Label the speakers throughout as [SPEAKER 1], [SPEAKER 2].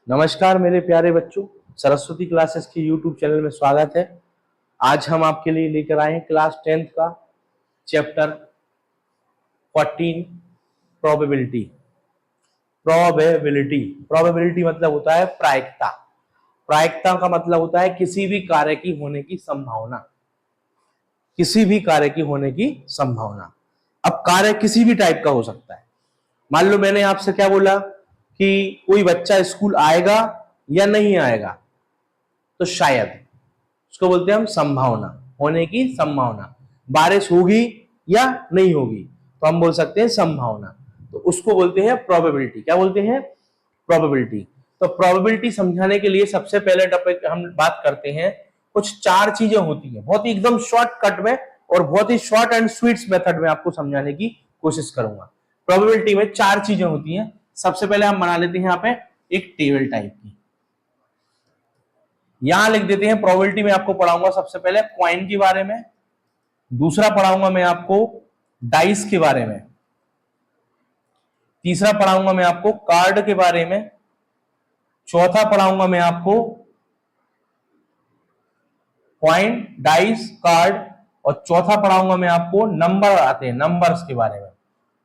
[SPEAKER 1] नमस्कार मेरे प्यारे बच्चों, सरस्वती क्लासेस के यूट्यूब चैनल में स्वागत है। आज हम आपके लिए लेकर आए हैं क्लास 10th का चैप्टर 14 प्रोबेबिलिटी। प्रोबेबिलिटी प्रोबेबिलिटी मतलब होता है प्रायिकता। प्रायिकता का मतलब होता है किसी भी कार्य की होने की संभावना, किसी भी कार्य की होने की संभावना। अब कार्य किसी भी टाइप का हो सकता है। मान लो मैंने आपसे क्या बोला कि कोई बच्चा स्कूल आएगा या नहीं आएगा, तो शायद उसको बोलते हैं हम संभावना, होने की संभावना। बारिश होगी या नहीं होगी तो हम बोल सकते हैं संभावना, तो उसको बोलते हैं प्रोबेबिलिटी। क्या बोलते हैं? प्रोबेबिलिटी। तो प्रोबेबिलिटी समझाने के लिए सबसे पहले टॉपिक हम बात करते हैं, कुछ चार चीजें होती हैं, बहुत ही एकदम शॉर्टकट में और बहुत ही शॉर्ट एंड स्वीट मेथड में आपको समझाने की कोशिश करूंगा। प्रोबेबिलिटी में चार चीजें होती हैं। सबसे पहले हम बना लेते हैं यहाँ पे एक टेबल टाइप की, यहां लिख देते हैं। प्रोबेबिलिटी में आपको पढ़ाऊंगा सबसे पहले कॉइन के बारे में, दूसरा पढ़ाऊंगा मैं आपको डाइस के बारे में, तीसरा पढ़ाऊंगा मैं आपको कार्ड के बारे में, चौथा पढ़ाऊंगा मैं आपको कॉइन, डाइस, कार्ड, और चौथा पढ़ाऊंगा मैं आपको नंबर आते हैं, नंबर्स के बारे में,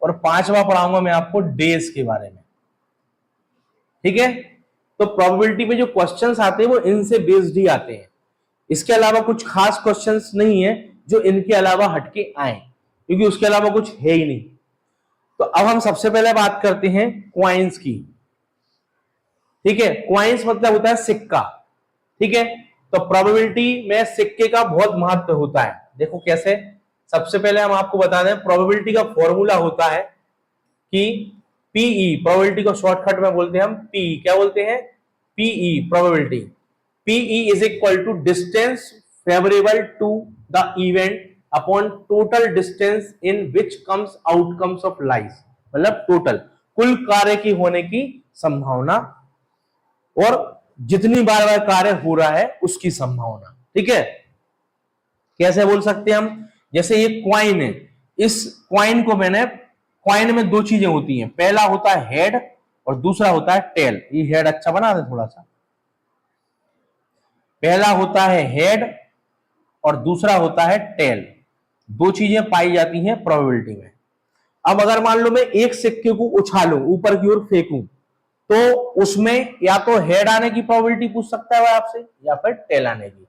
[SPEAKER 1] और पांचवा पढ़ाऊंगा मैं आपको डेज के बारे में। ठीक है? तो प्रोबेबिलिटी में जो क्वेश्चंस आते हैं वो इनसे बेस्ड ही आते हैं। इसके अलावा कुछ खास क्वेश्चंस नहीं है जो इनके अलावा हटके आए, क्योंकि उसके अलावा कुछ है ही नहीं। तो अब हम सबसे पहले बात करते हैं क्वाइंस की। ठीक है? क्वाइंस मतलब होता है सिक्का। ठीक है? तो प्रोबेबिलिटी में सिक्के का बहुत महत्व होता है। देखो कैसे। सबसे पहले हम आपको बता दें, प्रोबेबिलिटी का फॉर्मूला होता है कि पीई, प्रोबेबिलिटी को शॉर्टकट में बोलते हैं हम पीई। क्या बोलते हैं? P E, probability. P E is equal to distance favourable to the event upon total distance in which comes outcomes of lies. मतलब टोटल, कुल कार्य की होने की संभावना और जितनी बार बार कार्य हो रहा है उसकी संभावना। ठीक है? कैसे बोल सकते हैं हम? जैसे ये क्वाइन है, इस क्वाइन को मैंने, क्वाइन में दो चीजें होती हैं, पहला होता है हेड और दूसरा होता है टेल। ये हेड अच्छा बना दे थोड़ा सा। पहला होता है हेड और दूसरा होता है टेल। दो चीजें पाई जाती हैं प्रोबेबिलिटी में। अब अगर मान लो मैं एक सिक्के को उछालूं, ऊपर की ओर फेंकूं, तो उसमें या तो हेड आने की प्रोबेबिलिटी पूछ सकता है वह आपसे, या फिर टेल आने की।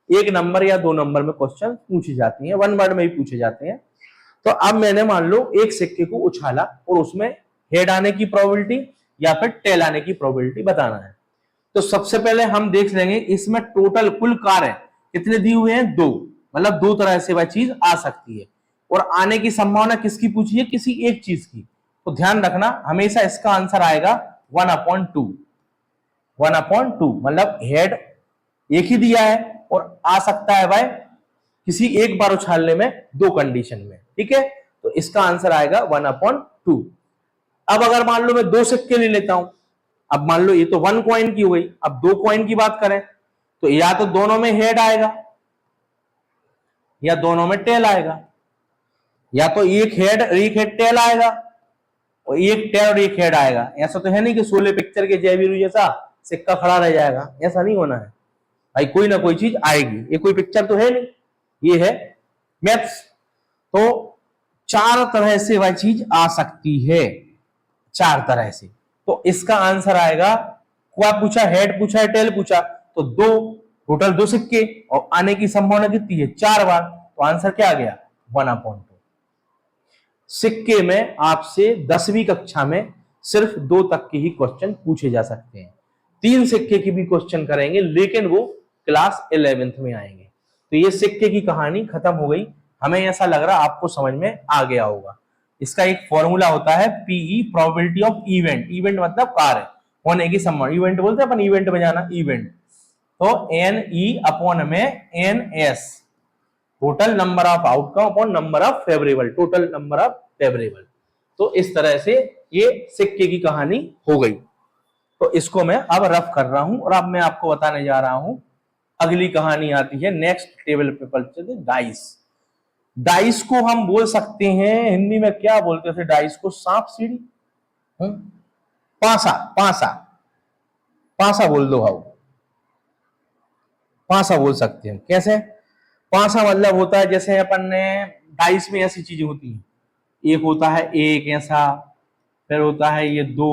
[SPEAKER 1] एक नंबर या दो नंबर में क्वेश्चन पूछी जाती है, वन वर्ड में ही पूछे जाते हैं। तो अब मैंने मान लो एक सिक्के को उछाला और उसमें हेड आने की प्रोबेबिलिटी या फिर टेल आने की प्रोबेबिलिटी बताना है। तो सबसे पहले हम देख लेंगे इसमें टोटल कुल कार्य कितने दिए हुए हैं? दो। मतलब दो तरह से वह चीज आ सकती है, और आने की संभावना किसकी पूछी है? किसी एक चीज की। तो ध्यान रखना, हमेशा इसका आंसर आएगा 1/2। 1/2 मतलब हेड एक ही दिया है और आ सकता है भाई किसी एक बार उछालने में दो कंडीशन में। ठीक है? तो इसका आंसर आएगा 1/2। अब अगर मान लो मैं दो सिक्के ले लेता हूं, अब मान लो ये तो वन कॉइन की हो गई, अब दो कॉइन की बात करें तो या तो दोनों में हेड आएगा या दोनों में टेल आएगा, या तो एक हेड टेल आएगा और एक टेल और एक हेड आएगा। ऐसा तो है नहीं कि शोले पिक्चर के जय वीरू जैसा सिक्का खड़ा रह जाएगा, ऐसा नहीं होना है भाई, कोई ना कोई चीज आएगी। ये कोई पिक्चर तो है नहीं, ये है मैथ्स। तो चार तरह से वह चीज आ सकती है, चार तरह से। तो इसका आंसर आएगा, क्या पूछा? हेड पूछा है, टेल पूछा, तो दो, टोटल दो सिक्के, और आने की संभावना कितनी है? 4 बार। तो आंसर क्या आ गया? 1/2। सिक्के में आपसे 10वीं कक्षा में सिर्फ दो तक के ही क्वेश्चन पूछे जा सकते हैं। 3 सिक्के की भी क्वेश्चन करेंगे लेकिन वो क्लास 11th में आएंगे। तो ये सिक्के की कहानी खत्म हो गई। हमें ऐसा लग रहा आपको समझ में आ गया होगा। इसका एक फॉर्मूला होता है P E, probability of event. Event मतलब कार्य होने की संभावना। इवेंट बोलते हैं अपन, इवेंट में जाना, इवेंट। तो एन ई अपॉन में N S, total number of outcome upon number of favourable, total number of favourable. तो इस तरह से ये सिक्के की कहानी हो गई। तो इसको मैं अब रफ कर रहा हूं और अब मैं आपको बताने जा रहा हूं अगली कहानी आती है नेक्स्ट टेबल पे पढ़ते थे, डाइस। डाइस को हम बोल सकते हैं हिंदी में, क्या बोलते थे डाइस को? सांप सीढ़ी, पासा। पासा, पासा बोल दो, हाउ, पासा बोल सकते हैं। कैसे? पासा मतलब होता है जैसे अपन ने डाइस में ऐसी चीजें होती हैं, एक होता है एक ऐसा, फिर होता है ये दो,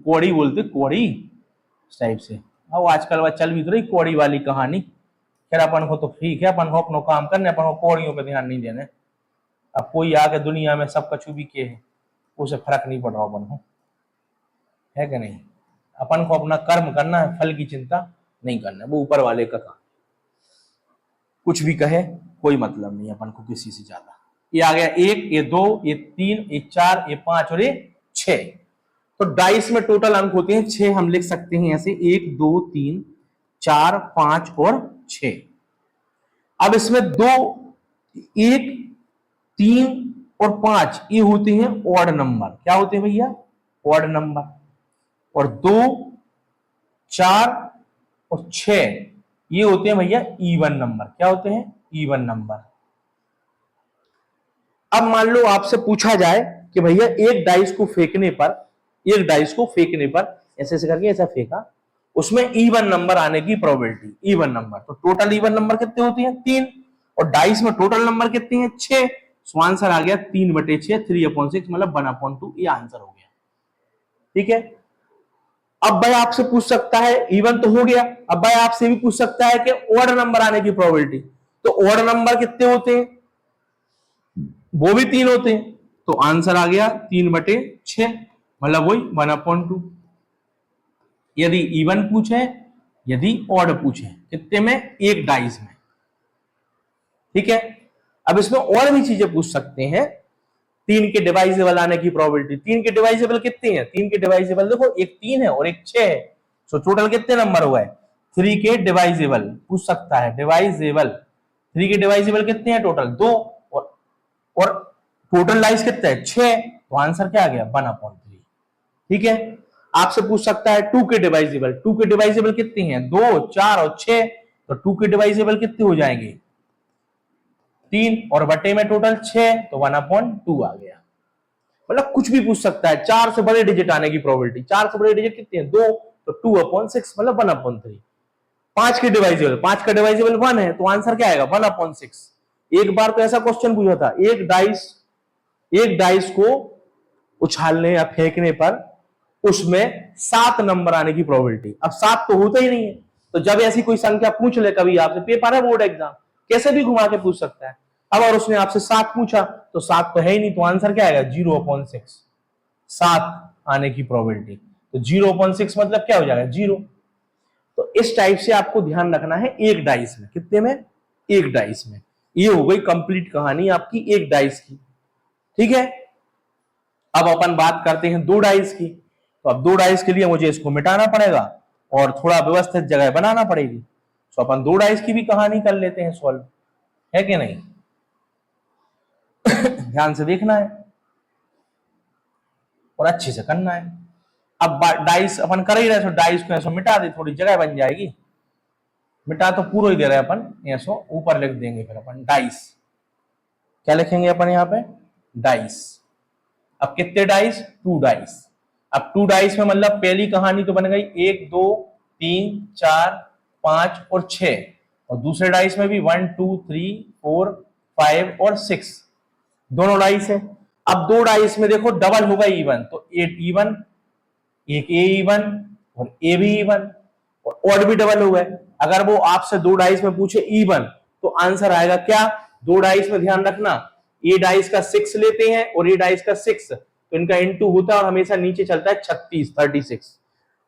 [SPEAKER 1] कौड़ी बोलते, कौड़ी इस टाइप से। अब आजकल वह चल भी तो रही कौड़ी वाली कहानी। खैर अपन को तो ठीक है, अपन को अपना काम करने, अपन को कौड़ियों पे ध्यान नहीं देने। अब कोई आके दुनिया में सब कछु भी के है, उसे फर्क नहीं पड़ रहा अपन को, है कि नहीं? अपन को अपना कर्म करना है, फल की चिंता नहीं करना, वो ऊपर वाले का काम। कुछ भी कहे कोई मतलब नहीं अपन को किसी से ज्यादा। ये आ गया एक, ये दो, ये तीन, ये चार, ये पांच और ये छह। तो डाइस में टोटल अंक होते हैं छह, हम लिख सकते हैं ऐसे, एक, दो, तीन, चार, पांच और छह। अब इसमें दो, एक, तीन और पांच ये होते हैं ऑड नंबर। क्या होते हैं भैया? Odd number. और दो, चार और छह ये होते हैं भैया इवन नंबर। क्या होते हैं? Even number. अब मान लो आपसे पूछा जाए कि भैया एक डाइस को फेंकने पर, एक डाइस को फेंकने पर ऐसे ऐसे करके ऐसा फेंका, उसमें इवन नंबर आने की प्रोबेबिलिटी, इवन नंबर। तो टोटल इवन नंबर कितने होते हैं? तीन। और डाइस में टोटल नंबर कितने हैं? छह। सो आंसर आ गया 3/6, 3/6 मतलब 1/2। ये आंसर हो गया। ठीक है। अब भाई आपसे पूछ सकता है, इवन तो हो गया, अब भाई आपसे भी पूछ सकता है कि ऑड नंबर आने की प्रोबेबिलिटी। तो ऑड नंबर कितने होते हैं? वो भी तीन होते हैं। तो आंसर आ गया 3/6 मतलब वही 1/2। यदि इवन पूछे, यदि ऑड पूछे, कितने में? एक डाइस में। ठीक है। अब इसमें और भी चीजें पूछ सकते हैं। तीन के डिवाइजेबल आने की प्रोबेबिलिटी। तीन के डिवाइजेबल कितने हैं? तीन के डिवाइजेबल देखो, एक तीन है और एक छह है। सो टोटल कितने नंबर हुआ है? 3 के डिवाइजेबल पूछ सकता है, डिवाइजेबल। 3 के डिवाइजेबल कितने हैं? टोटल दो, और टोटल डाइस कितने हैं? 6। तो आंसर क्या आ गया? 1/3। ठीक है। आपसे पूछ सकता है 2 के डिवाइजेबल। 2 के डिवाइजेबल कितने हैं? 2, 4 और 6। तो 2 के डिवाइजेबल कितने हो जाएंगे? 3 और बटे में टोटल 6, तो 1/2 आ गया। मतलब कुछ भी पूछ सकता है। 4 से बड़े डिजिट आने की प्रोबेबिलिटी, 4 से बड़े डिजिट कितने हैं? 2, तो 2/6 मतलब 1/3। 5 के डिवाइजेबल, 5 का डिवाइजेबल 1 है, तो आंसर क्या आएगा? 1/6। एक बार तो ऐसा क्वेश्चन पूछा था, एक डाइस को उछालने या फेंकने पर उसमें 7 नंबर आने की प्रोबेबिलिटी। अब 7 तो होता ही नहीं है, तो जब ऐसी कोई संख्या पूछ ले कभी आपसे, पेपर है बोर्ड एग्जाम, कैसे भी घुमा के पूछ सकता है। अब और उसने आपसे 7 पूछा, तो 7 तो है ही नहीं, तो आंसर क्या आएगा? 0/6। 7 आने की प्रोबेबिलिटी, तो 0/6 मतलब क्या हो जाएगा? 0। तो इस टाइप से आपको ध्यान रखना है एक डाइस में। कितने में? एक डाइस में। ये हो गई कंप्लीट कहानी आपकी एक डाइस की। ठीक है। अब अपन बात करते हैं दो डाइस की। तो अब दो डाइस के लिए मुझे इसको मिटाना पड़ेगा और थोड़ा व्यवस्थित जगह बनाना पड़ेगी। तो अपन दो डाइस की भी कहानी कर लेते हैं सॉल्व, है कि नहीं? ध्यान से देखना है और अच्छे से करना है। अब डाइस अपन कर ही रहे, तो डाइस को ऐसा मिटा दे, थोड़ी जगह बन जाएगी। मिटा तो पूरा ही दे रहे हैं अपन, ऐसा ऊपर लिख देंगे फिर अपन डाइस। क्या लिखेंगे अपन यहाँ पे? डाइस। अब कितने डाइस? 2 डाइस। अब 2 डाइस में मतलब पहली कहानी तो बन गई 1, 2, 3, 4, 5 और 6। और दूसरे डाइस में भी 1, 2, 3, 4, 5 और 6 दोनों डाइस है। अब दो डाइस में देखो डबल होगा इवन, तो 8 इवन, एक ए इवन और ए भी इवन, और ऑड भी डबल होगा। अगर वो आपसे दो डाइस में पूछे इवन, तो आंसर आएगा क्या? दो डाइस में ध्यान रखना, ए डाइस का 6 लेते हैं और ए डाइस का 6, तो इनका इनटू होता है और हमेशा नीचे चलता है 36, 36।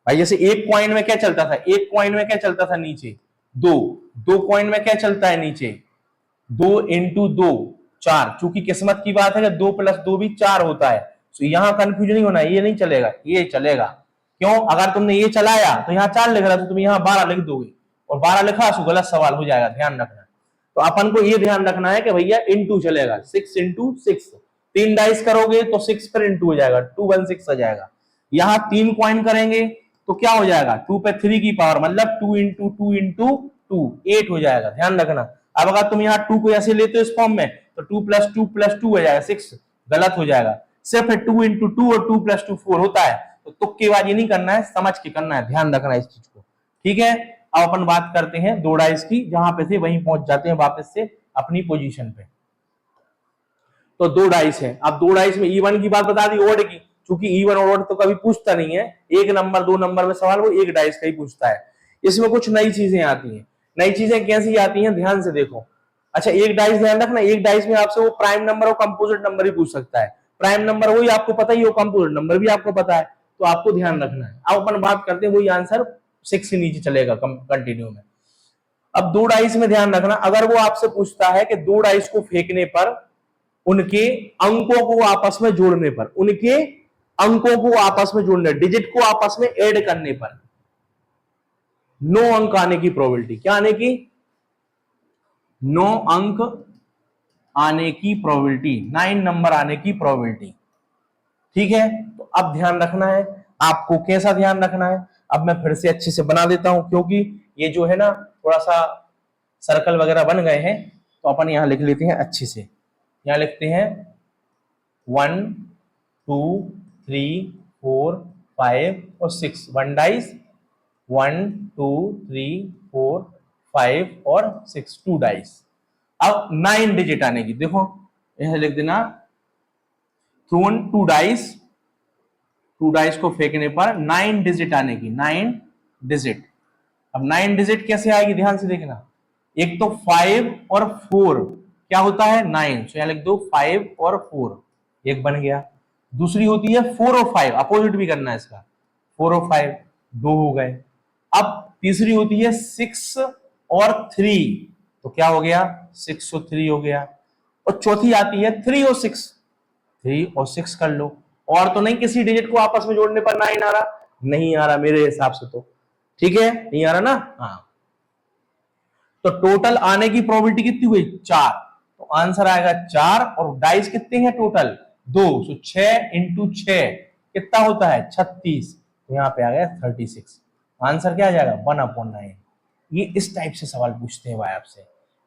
[SPEAKER 1] भाई जैसे एक कॉइन में क्या चलता था? एक कॉइन में क्या चलता था नीचे? 2। 2 कॉइन में क्या चलता है नीचे? 2 इंटू 2, 4। चूंकि किस्मत की बात है कि 2 + 2 भी 4 होता है, तो यहां कंफ्यूज नहीं होना, ये नहीं चलेगा, ये चलेगा। क्यों? अगर तुमने ये चलाया तो यहाँ 4 लिख रहा, तो तुम यहाँ 12 लिख दोगे, और 12 लिखा तो गलत सवाल हो जाएगा, ध्यान रखना। तो अपन को ये ध्यान रखना है कि भैया इंटू चलेगा, 6 × 6। 3 डाइस करोगे तो 6 पर इंटू हो जाएगा, 216 आ जाएगा। यहाँ 3 कॉइन करेंगे तो क्या हो जाएगा? 2 पे 3 की पावर, मतलब 2 × 2 × 2 8 हो जाएगा, ध्यान रखना। अब अगर तुम यहाँ 2 को ऐसे लेते हो इस फॉर्म में, तो 2 + 2 + 2 हो जाएगा 6, गलत हो जाएगा। सिर्फ 2 × 2 और 2 + 2 4 होता है। तो तुक्केबाजी नहीं करना है, समझ के करना है, ध्यान रखना है इस चीज को। ठीक है, अब अपन बात करते हैं दो डाइस की, जहां पे थे वहीं पहुंच जाते हैं वापस से अपनी पोजीशन पे। तो दो डाइस है, अब दो डाइस में इवन की बात बता दी, ओड की, क्योंकि इवन और ओड तो कभी पूछता नहीं है, एक नंबर दो नंबर में सवाल वो एक डाइस का ही पूछता है। इसमें कुछ नई चीजें आती हैं। नई चीजें कैसी आती हैं, ध्यान से देखो। अच्छा, एक डाइस ध्यान रखना, एक डाइस में आपसे वो प्राइम नंबर और कंपोजिट नंबर ही पूछ सकता है। प्राइम नंबर वही आपको पता ही हो, कंपोजिट नंबर भी आपको पता है, तो आपको ध्यान रखना है। अब अपन बात करते हैं, वही आंसर 6 से नीचे चलेगा कंटिन्यू में। अब दो डाइस में ध्यान रखना, अगर वो आपसे पूछता है कि दो डाइस को फेंकने पर उनके अंकों को आपस में जोड़ने पर, उनके अंकों को आपस में जोड़ने, डिजिट को आपस में ऐड करने पर 9 अंक आने की प्रोबेबिलिटी, क्या आने की, 9 अंक आने की प्रोबेबिलिटी, 9 नंबर आने की प्रोबेबिलिटी। ठीक है, तो अब ध्यान रखना है आपको, कैसा ध्यान रखना है, अब मैं फिर से अच्छे से बना देता हूं, क्योंकि ये जो है ना थोड़ा सा सर्कल वगैरह बन गए हैं, तो अपन यहां लिख लेते हैं अच्छे से। यहां लिखते हैं 1 2 3 4 5 और 6, 1 डाइस, 1 2 3 4 5 और 6, 2 डाइस। अब 9 डिजिट आने की, देखो यह लिख देना, थ्रोन 2 डाइस, 2 डाइस को फेंकने पर 9 डिजिट आने की, 9 डिजिट। अब 9 डिजिट कैसे आएगी, ध्यान से देखना, एक तो 5 और 4 क्या होता है 9, तो यहां लिख दो 5 और 4, एक बन गया। दूसरी होती है 4 और 5, अपोजिट भी करना है इसका, 4 और 5 दो हो गए। अब तीसरी होती है 6 और 3, तो क्या हो गया 6 और 3 हो गया। और चौथी आती है 3 और 6, 3 और 6 कर लो। और तो नहीं किसी डिजिट को आपस में जोड़ने पर 9 आ रहा, नहीं आ रहा मेरे हिसाब से तो, ठीक है नहीं आ रहा ना, हाँ। तो टोटल आने की प्रोबेबिलिटी कितनी हुई 4, तो आंसर आएगा 4, और डाइस कितने हैं टोटल 2, तो 6 इंटू 6 कितना होता है 36, तो यहां पे आ गया 36, आंसर क्या आ जाएगा 1/9। ये इस टाइप से सवाल पूछते हैं भाई आपसे,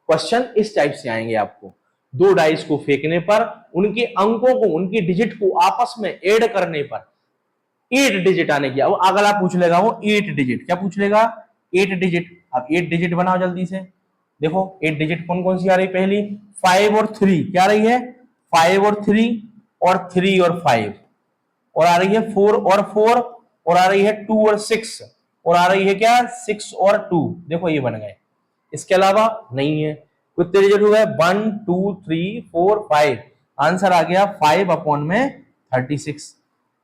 [SPEAKER 1] क्वेश्चन इस टाइप से आएंगे आपको, दो डाइस को फेंकने पर उनके अंकों को, उनकी डिजिट को आपस में ऐड करने पर 8 डिजिट आने की। अब अगला पूछ लेगा वो 8 डिजिट, क्या पूछ लेगा 8 डिजिट। अब 8 डिजिट बनाओ जल्दी से, देखो 8 डिजिट कौन कौन सी आ रही, पहली 5 और 3, क्या आ रही है 5 और 3 और 3 और 5, और आ रही है 4 और 4, और आ रही है 2 और 6, और आ रही है क्या 6 और 2, देखो ये बन गए। इसके अलावा नहीं है, कितने डिजिट हो गए 1 2 3 4 5, आंसर आ गया 5/36।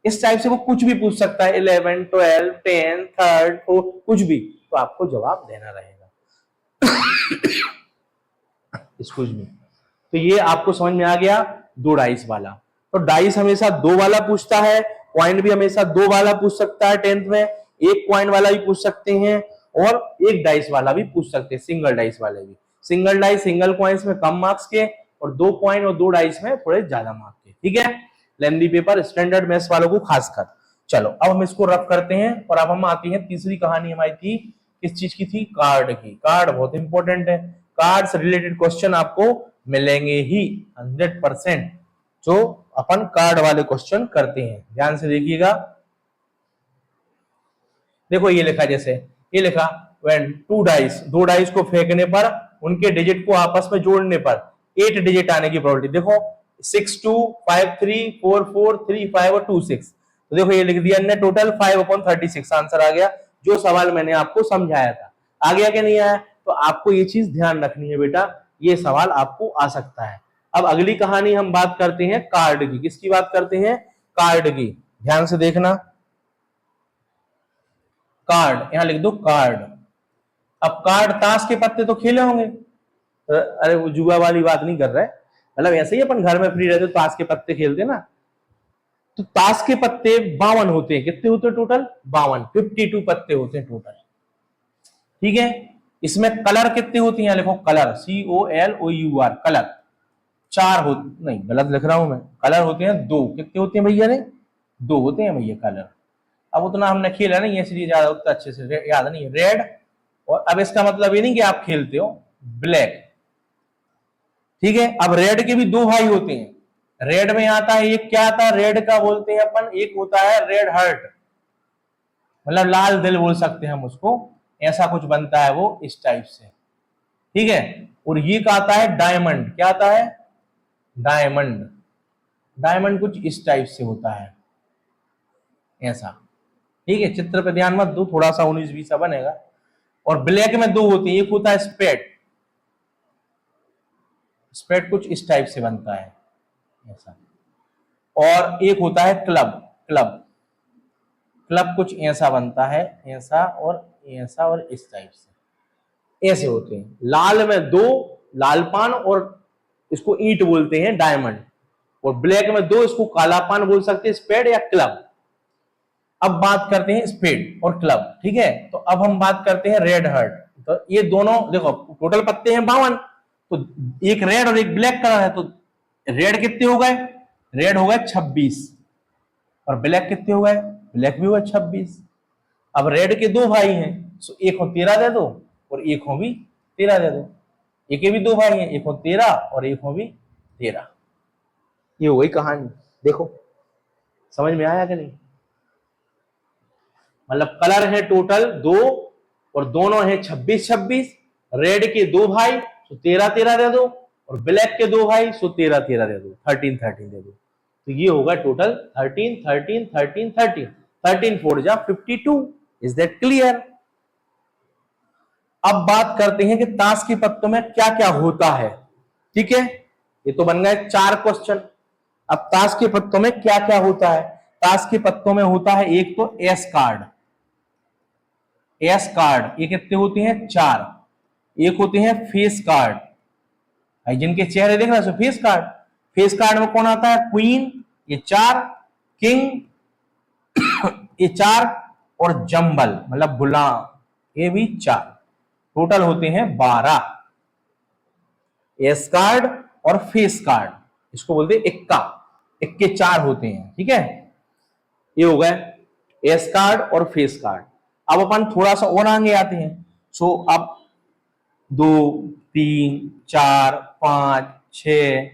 [SPEAKER 1] इस टाइप से वो कुछ भी पूछ सकता है, 11 12 10 3rd 4, कुछ भी, तो आपको जवाब देना रहेगा कुछ भी। तो ये आपको समझ में आ गया दो डाइस वाला। तो डाइस हमेशा दो वाला पूछता है, पॉइंट भी हमेशा दो वाला पूछ सकता है, 10th में एक पॉइंट वाला भी पूछ सकते हैं, और एक डाइस वाला भी पूछ सकते हैं, सिंगल डाइस वाले भी। सिंगल डाइस सिंगल कॉइन्स में कम मार्क्स के, और 2 पॉइंट और 2 डाइस में थोड़े ज्यादा मार्क्स के, ठीक है, लेंथी पेपर स्टैंडर्ड मैथ्स वालों को खासकर। चलो अब हम इसको रफ करते हैं, और अब हम आती है तीसरी कहानी हमारी थी किस चीज की थी, कार्ड की। कार्ड बहुत इंपॉर्टेंट है, कार्ड से रिलेटेड क्वेश्चन आपको मिलेंगे ही 100%, जो अपन कार्ड वाले क्वेश्चन करते हैं, ध्यान से देखिएगा। देखो ये लिखा, जैसे ये लिखा व्हेन 2 डाइस, दो डाइस को फेंकने पर उनके डिजिट को आपस में जोड़ने पर 8 डिजिट आने की प्रोबेबिलिटी। देखो 6 2 5 3 4 4 3 5 और 2 6, तो देखो ये लिख दिया हमने टोटल 5/36, आंसर आ गया, जो सवाल मैंने आपको समझाया था। आ गया क्या नहीं आया, तो आपको ये चीज ध्यान रखनी है बेटा, ये सवाल आपको आ सकता है। अब अगली कहानी हम बात करते हैं कार्ड की, किसकी बात करते हैं, कार्ड की, ध्यान से देखना, कार्ड, यहां लिख दो कार्ड। अब कार्ड, ताश के पत्ते तो खेले होंगे, अरे वो जुआ वाली बात नहीं कर रहे, मतलब ऐसे ही अपन घर में फ्री रहते तो ताश के पत्ते खेलते ना, तो ताश के पत्ते 52 होते हैं, कितने होते हैं टोटल 52, 52 पत्ते होते हैं टोटल, ठीक है। इसमें कलर कितने होती हैं, लिखो कलर, COLOUR, कलर 4 हो, नहीं गलत लिख रहा हूं मैं, कलर होते हैं 2, कितने होते हैं भैया ने 2 होते हैं भैया कलर। अब उतना हमने खेला नहीं है इसलिए ज्यादा उतना अच्छे से याद नहीं है, रेड, और अब इसका मतलब ये नहीं कि आप खेलते हो, ब्लैक, ठीक है। अब रेड के भी 2 भाई होते हैं, रेड में आता है एक, क्या आता है रेड का बोलते हैं अपन, एक होता है रेड हार्ट, मतलब लाल दिल बोल सकते हैं हम उसको, ऐसा कुछ बनता है वो इस टाइप से, ठीक है। और ये क्या आता है, डायमंड, क्या आता है, डायमंड। डायमंड कुछ इस टाइप से होता है ऐसा, ठीक है। चित्र पे ध्यान मत दो, थोड़ा सा 19-20 सा बनेगा। और ब्लैक में दो होती है, एक होता है स्पेट, स्पेट कुछ इस टाइप से बनता है ऐसा, और एक होता है क्लब, क्लब, क्लब कुछ ऐसा बनता है, ऐसा और ऐसा और इस टाइप से, ऐसे होते हैं। लाल में दो, लाल पान, और इसको ईंट बोलते हैं डायमंड। और ब्लैक में दो, इसको काला पान बोल सकते हैं, स्पेड या क्लब। अब बात करते हैं स्पेड और क्लब, ठीक है। तो अब हम बात करते हैं रेड हार्ट। तो ये दोनों देखो, टोटल पत्ते हैं 52, तो एक रेड और एक ब्लैक कलर है, तो रेड कितने हो गए, रेड हो गए 26, और ब्लैक कितने हो गए, ब्लैक भी हुआ 26। अब रेड के दो भाई हैं, सो एक को 13 दे दो और एक को भी 13 दे दो। एक के भी दो भाई हैं, एक को 13 और एक को भी 13। ये हो गई कहानी। देखो समझ में आया कि नहीं, मतलब कलर है टोटल दो और दोनों है 26-26। रेड के दो भाई तो 13-13 दे दो, और ब्लैक के दो भाई सो 13-13 दे दो, 13-13 दे दो। तो ये होगा टोटल 13-13-13-13, 13 4 जा 52। Is that clear? अब बात करते हैं कि ताश के पत्तों में क्या क्या होता है, ठीक है। ये तो बन गए 4 क्वेश्चन। अब ताश के पत्तों में क्या क्या होता है, ताश के पत्तों में होता है एक तो एस कार्ड, एस कार्ड, ये कितने होते हैं 4। एक होते हैं फेस कार्ड, जिनके चेहरे देख रहे हो, फेस कार्ड। फेस कार्ड में कौन आता है, क्वीन, ये 4, किंग, ये 4, और जंबल मतलब गुलाम, ये भी 4। टोटल होते हैं 12 एस कार्ड और फेस कार्ड, इसको बोलते हैं इक्का, इक्के 4 होते हैं, ठीक है। ये हो गए एस कार्ड और फेस कार्ड। अब अपन थोड़ा सा और आगे आते हैं। सो अब 2 3 4 5 6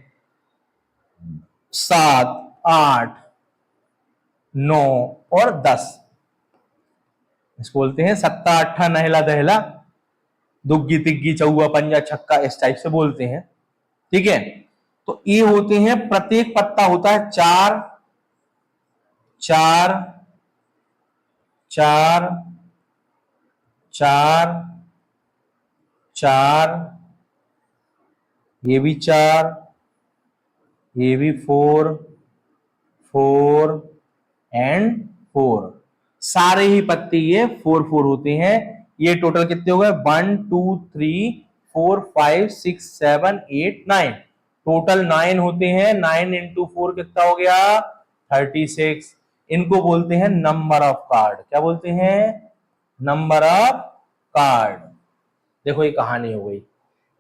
[SPEAKER 1] 7 8 9 और 10, इसको बोलते हैं सत्ता अट्ठा नहला दहला, दुग्गी तिग्गी चौवा पंजा छक्का, इस टाइप से बोलते हैं, ठीक है। तो ये होते हैं, प्रत्येक पत्ता होता है 4 4 4 4 4, ये भी 4, ये भी 4 4 एंड 4, सारे ही पत्ते ये 4 4 होते हैं। ये टोटल कितने हो गए, 1 2 3 4 5 6 7 8 9, टोटल 9 होते हैं। 9 इंटू 4 कितना हो गया, 36। इनको बोलते हैं नंबर ऑफ कार्ड, क्या बोलते हैं, नंबर ऑफ कार्ड। देखो ये कहानी हो गई,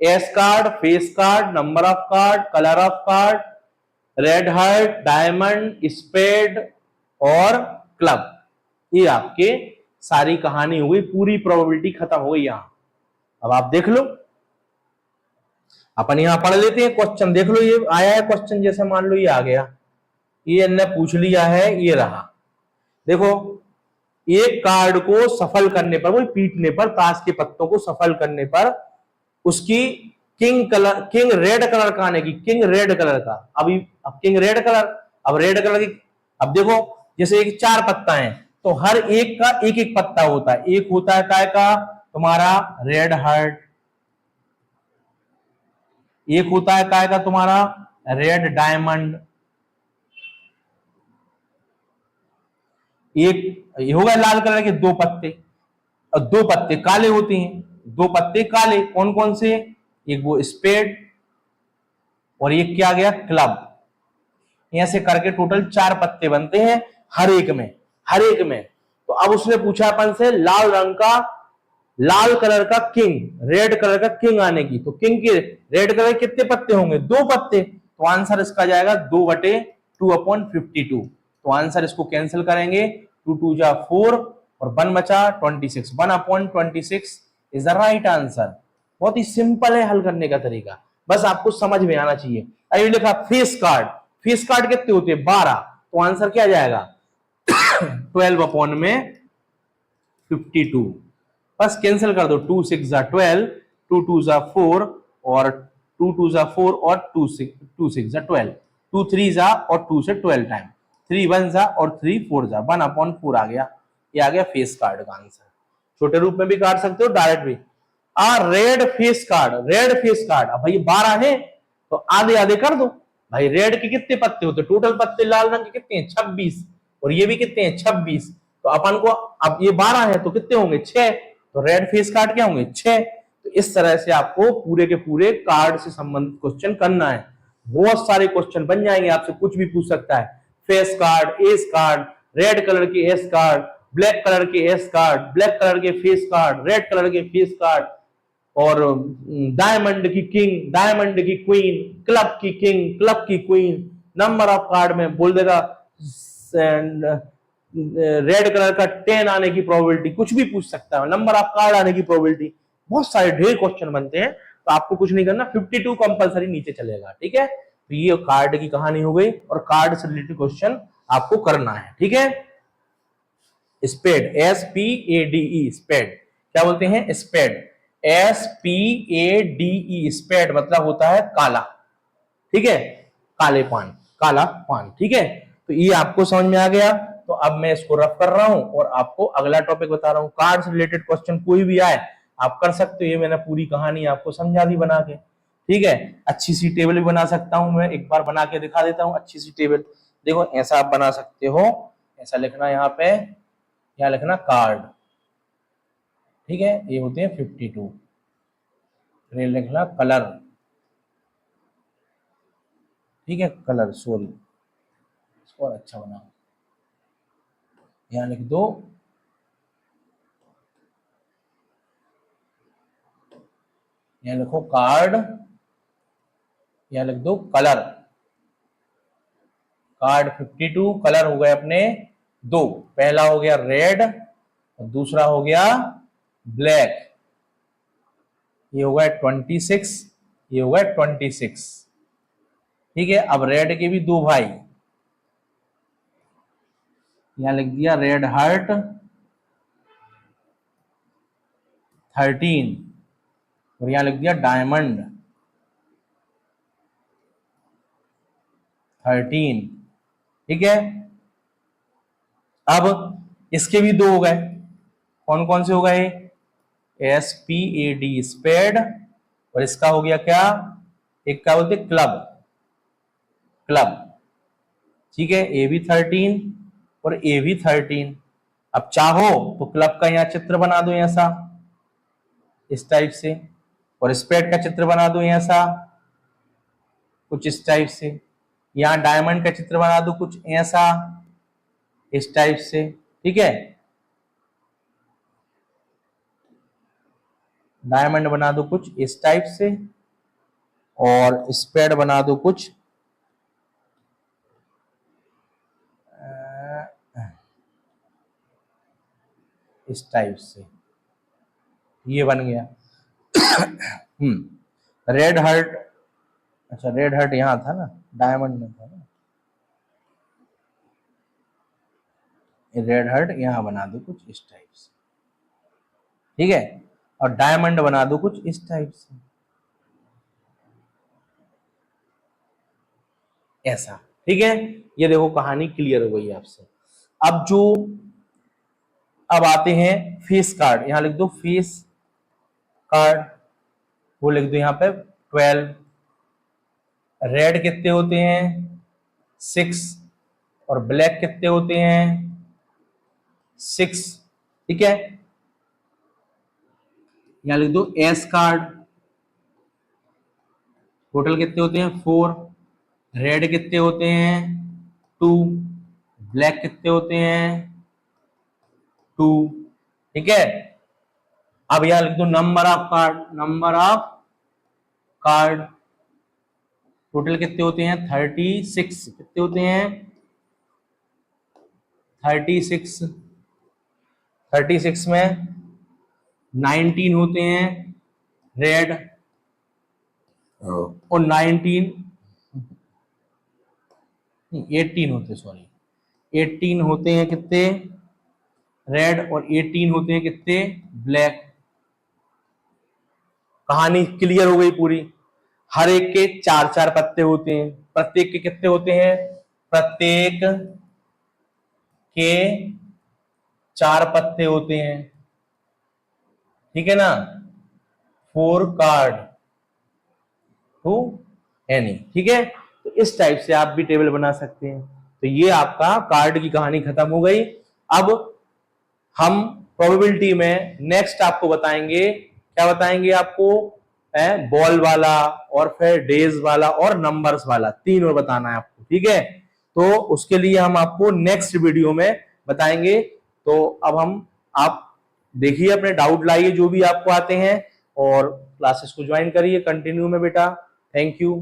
[SPEAKER 1] ace card, face card, number of card, colour of card, red heart, diamond, spade और क्लब। ये आपके सारी कहानी हो गई, पूरी प्रोबेबिलिटी खत्म हो गई यहां। अब आप देख लो, अपन यहां पढ़ लेते हैं क्वेश्चन, देख लो ये आया है क्वेश्चन, जैसे मान लो ये आ गया, ये हमने पूछ लिया है, ये रहा। देखो एक कार्ड को सफल करने पर, वो पीटने पर, ताश के पत्तों को सफल करने पर उसकी king colour, king red colour का आने की, किंग रेड कलर का, अभी अब किंग रेड कलर, अब रेड कलर की, अब देखो जैसे एक 4 पत्ता है तो हर एक का एक एक पत्ता होता है। एक होता है काय का, तुम्हारा रेड हार्ट, एक होता है काय का तुम्हारा रेड डायमंड, एक ये होगा लाल कलर के 2 पत्ते, और 2 पत्ते काले होते हैं, 2 पत्ते काले, कौन कौन से, एक वो स्पेड और एक क्या गया क्लब। ऐसे करके टोटल 4 पत्ते बनते हैं हर एक में, हर एक में। तो अब उसने पूछा अपन से लाल रंग का, लाल कलर का किंग, रेड कलर का किंग आने की, तो किंग के रेड कलर के कितने पत्ते होंगे, 2 पत्ते, तो आंसर इसका जाएगा 2/2/52। तो आंसर इसको कैंसिल करेंगे, 2 2 जा 4 और 1 बचा 26, 1/26 इज द राइट आंसर। बहुत ही सिंपल है हल करने का तरीका, बस आपको समझ में आना चाहिए। अभी लिखा फेस कार्ड, फेस कार्ड कितने होते हैं 12, तो आंसर क्या जाएगा 12/52। बस कैंसिल कर दो, 2 6 जा 12, 2 2 जा 4 और 2 2 जा 4 और 2 6 जा 12, 2 3 जा और 2 से 12 टाइम, 3 1 जा और 3 4 जा, 1/4 आ गया। ये आ गया फेस कार्ड का आंसर। छोटे रूप में भी काट सकते हो, डायरेक्ट भी। Red face card, red face card. अब भाई 12 है तो आधे आधे कर दो भाई। रेड के कितने पत्ते होते, टोटल पत्ते लाल रंग के कितने हैं, 26, और ये भी कितने हैं, 26। तो अपन को अब ये 12 है तो कितने होंगे, 6, तो रेड फेस कार्ड क्या होंगे, 6। तो इस तरह से आपको पूरे के पूरे कार्ड से संबंधित क्वेश्चन करना है। बहुत सारे क्वेश्चन बन जाएंगे, आपसे कुछ भी पूछ सकता है। Face card, S card, red colour के एस कार्ड, ब्लैक कलर के एस कार्ड, ब्लैक कलर के फेस कार्ड, रेड कलर के फेस कार्ड, और डायमंड की किंग, डायमंड की क्वीन, क्लब की किंग, क्लब की क्वीन। नंबर ऑफ कार्ड में बोल देगा रेड कलर का 10 आने की प्रोबेबिलिटी, कुछ भी पूछ सकता है। नंबर ऑफ कार्ड आने की प्रोबेबिलिटी, बहुत सारे ढेर क्वेश्चन बनते हैं। तो आपको कुछ नहीं करना, 52 कंपलसरी नीचे चलेगा, ठीक है। तो ये कार्ड की कहानी हो गई, और कार्ड से रिलेटेड क्वेश्चन आपको करना है, ठीक है। स्पेड, SPADE, स्पेड क्या बोलते हैं, स्पेड, SPADE, स्पेड मतलब होता है काला, ठीक है, काले पान, काला पान, ठीक है। तो ये आपको समझ में आ गया। तो अब मैं इसको रफ कर रहा हूं और आपको अगला टॉपिक बता रहा हूं। कार्ड से रिलेटेड क्वेश्चन कोई भी आए आप कर सकते हो। ये मैंने पूरी कहानी आपको समझा दी बना के, ठीक है। अच्छी सी टेबल भी बना सकता हूं मैं, एक बार बना के दिखा देता हूं अच्छी सी टेबल। देखो ऐसा आप बना सकते हो, ऐसा लिखना यहाँ पे, यहाँ लिखना कार्ड, ठीक है। ये होते हैं 52, रेल लिखना कलर, ठीक है, कलर, सॉरी इसको और अच्छा बनाओ, यहाँ लिख दो यहाँ लिखो कार्ड, यहाँ लिख दो कलर। कार्ड 52, कलर हो गए अपने दो, पहला हो गया रेड और दूसरा हो गया ब्लैक। ये हो गया 26, ये हो गया 26, ठीक है। अब रेड के भी दो भाई, यहां लिख दिया रेड हार्ट 13, और यहां लिख दिया डायमंड 13, ठीक है। अब इसके भी दो हो गए, कौन कौन से हो गए, SPAD, स्पेड, और इसका हो गया क्या, एक क्या बोलते क्लब, क्लब, ठीक है। ए भी 13 और ए भी 13। अब चाहो तो क्लब का यहाँ चित्र बना दो ऐसा, इस टाइप से, और स्पेड का चित्र बना दो ऐसा कुछ इस टाइप से, यहाँ डायमंड का चित्र बना दो कुछ ऐसा इस टाइप से, ठीक है। डायमंड बना दो कुछ इस टाइप से, और स्पेड बना दो कुछ इस टाइप से, ये बन गया। रेड हार्ट, अच्छा रेड हार्ट यहाँ था ना, डायमंड में था ना, रेड हार्ट यहाँ बना दो कुछ इस टाइप से, ठीक है। और डायमंड बना दो कुछ इस टाइप से, ऐसा, ठीक है। ये देखो कहानी क्लियर हो गई आपसे। अब जो, अब आते हैं फेस कार्ड, यहां लिख दो फेस कार्ड, वो लिख दो यहाँ पे 12। रेड कितने होते हैं, 6, और ब्लैक कितने होते हैं, 6, ठीक है। यहां लिख दो एस कार्ड, टोटल कितने होते हैं 4। रेड कितने होते हैं 2, ब्लैक कितने होते हैं 2, ठीक है। अब यहां लिख दो number of card, number of card, total कितने होते हैं 36, कितने होते हैं 36, 36 में 19 होते हैं रेड, और 19, 18 होते, सॉरी 18 होते हैं कितने रेड, और 18 होते हैं कितने ब्लैक, कहानी क्लियर हो गई पूरी। हर एक के 4-4 पत्ते होते हैं। प्रत्येक के कितने होते हैं? प्रत्येक के 4 पत्ते होते हैं, ठीक है ना। 4 कार्ड टू एनी, ठीक है। तो इस टाइप से आप भी टेबल बना सकते हैं। तो ये आपका कार्ड की कहानी खत्म हो गई। अब हम प्रोबेबिलिटी में नेक्स्ट आपको बताएंगे, क्या बताएंगे आपको? बॉल वाला, और फिर डेज वाला, और नंबर्स वाला, 3 और बताना है आपको, ठीक है। तो उसके लिए हम आपको नेक्स्ट वीडियो में बताएंगे। तो अब हम, आप देखिए, अपने डाउट लाइए जो भी आपको आते हैं, और क्लासेस को ज्वाइन करिए कंटिन्यू में बेटा। Thank you.